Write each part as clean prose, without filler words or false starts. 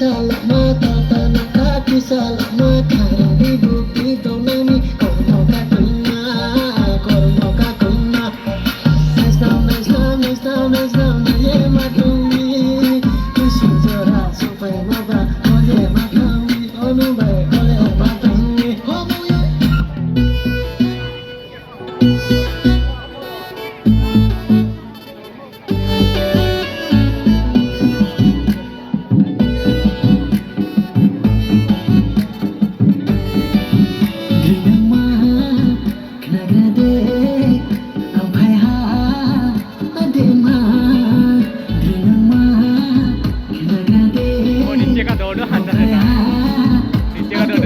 salak mata tanah kaki salak mata ibu kita nami kormo kakuna Mesna ye matumi Kusuzora supaya maba ole matami onu bai ole matami homo ye नीचे का दो हाथ नीचे का दो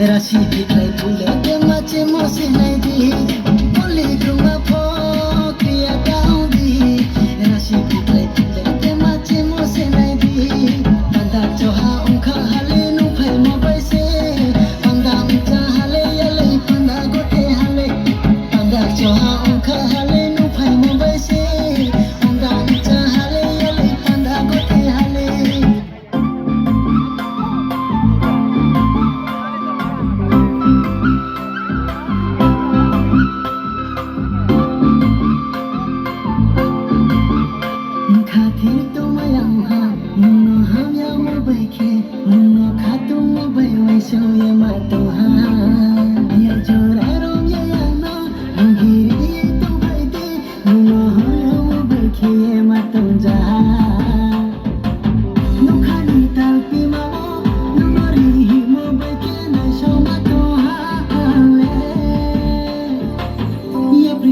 Rasi diklai pula ke macam mosin lagi boleh cuma pokria kau di Rasi diklai pula ke macam mosin lagi Panda coha ungka hale nu pai mo baise Panda mita hale yale panda gote hale Panda coha ungka hale nu pai mo baise Panda mita hale yale panda gote hale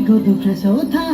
Go to Presota